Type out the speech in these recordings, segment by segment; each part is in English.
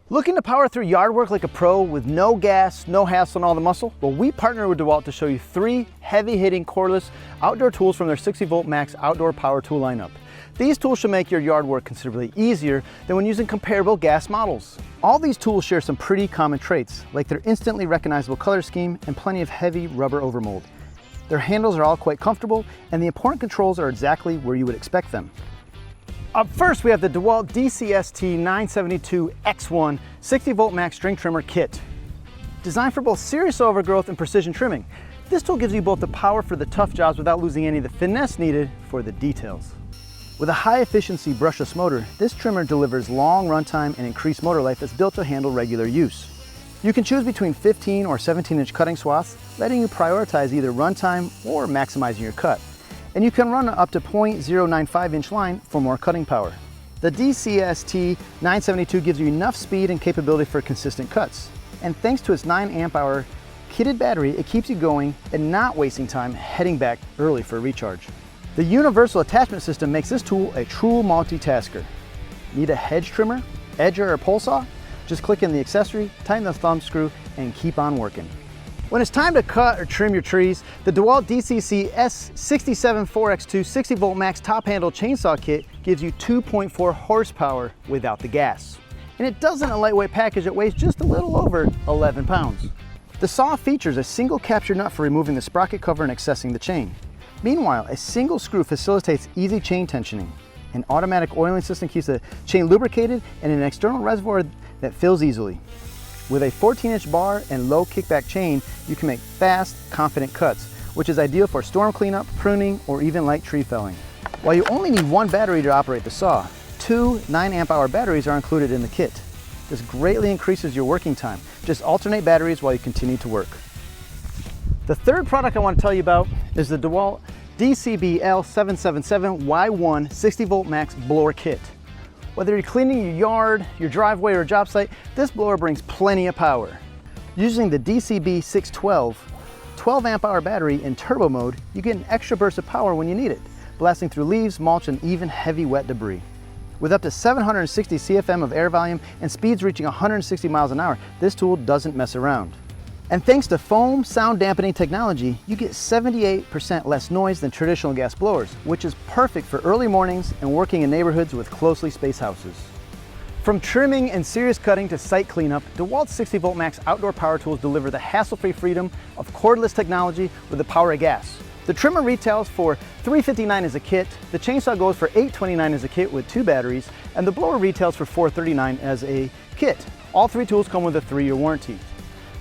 Looking to power through yard work like a pro with no gas, no hassle, and all the muscle? Well, we partnered with DeWalt to show you 3 heavy-hitting cordless outdoor tools from their 60-volt max outdoor power tool lineup. These tools should make your yard work considerably easier than when using comparable gas models. All these tools share some pretty common traits, like their instantly recognizable color scheme and plenty of heavy rubber overmold. Their handles are all quite comfortable, and the important controls are exactly where you would expect them. Up first, we have the DeWalt DCST972X1 60-volt max string trimmer kit. Designed for both serious overgrowth and precision trimming, this tool gives you both the power for the tough jobs without losing any of the finesse needed for the details. With a high-efficiency brushless motor, this trimmer delivers long runtime and increased motor life that's built to handle regular use. You can choose between 15 or 17-inch cutting swaths, letting you prioritize either runtime or maximizing your cut. And you can run up to 0.095-inch line for more cutting power. The DCST972 gives you enough speed and capability for consistent cuts. And thanks to its 9 amp hour kitted battery, it keeps you going and not wasting time heading back early for a recharge. The universal attachment system makes this tool a true multitasker. Need a hedge trimmer, edger, or pole saw? Just click in the accessory, tighten the thumb screw, and keep on working. When it's time to cut or trim your trees, the DeWalt DCC S674X2 60-volt max top handle chainsaw kit gives you 2.4 horsepower without the gas. And it does it in a lightweight package that weighs just a little over 11 pounds. The saw features a single capture nut for removing the sprocket cover and accessing the chain. Meanwhile, a single screw facilitates easy chain tensioning. An automatic oiling system keeps the chain lubricated, and an external reservoir that fills easily. With a 14-inch bar and low kickback chain, you can make fast, confident cuts, which is ideal for storm cleanup, pruning, or even light tree felling. While you only need 1 battery to operate the saw, 2 9 amp hour batteries are included in the kit. This greatly increases your working time. Just alternate batteries while you continue to work. The third product I want to tell you about is the DeWalt DCBL777Y1 60-volt max blower kit. Whether you're cleaning your yard, your driveway, or a job site, this blower brings plenty of power. Using the DCB612 12 amp hour battery in turbo mode, you get an extra burst of power when you need it, blasting through leaves, mulch, and even heavy wet debris. With up to 760 CFM of air volume and speeds reaching 160 miles an hour, this tool doesn't mess around. And thanks to foam sound dampening technology, you get 78% less noise than traditional gas blowers, which is perfect for early mornings and working in neighborhoods with closely spaced houses. From trimming and serious cutting to site cleanup, DeWalt's 60-volt max outdoor power tools deliver the hassle-free freedom of cordless technology with the power of gas. The trimmer retails for $359 as a kit, the chainsaw goes for $829 as a kit with 2 batteries, and the blower retails for $439 as a kit. All 3 tools come with a 3-year warranty.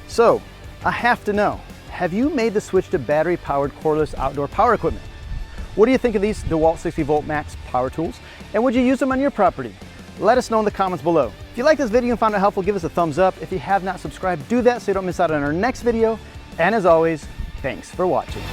So, I have to know, have you made the switch to battery-powered cordless outdoor power equipment? What do you think of these DeWalt 60-volt max power tools? And would you use them on your property? Let us know in the comments below. If you like this video and found it helpful, give us a thumbs up. If you have not subscribed, do that so you don't miss out on our next video. And as always, thanks for watching.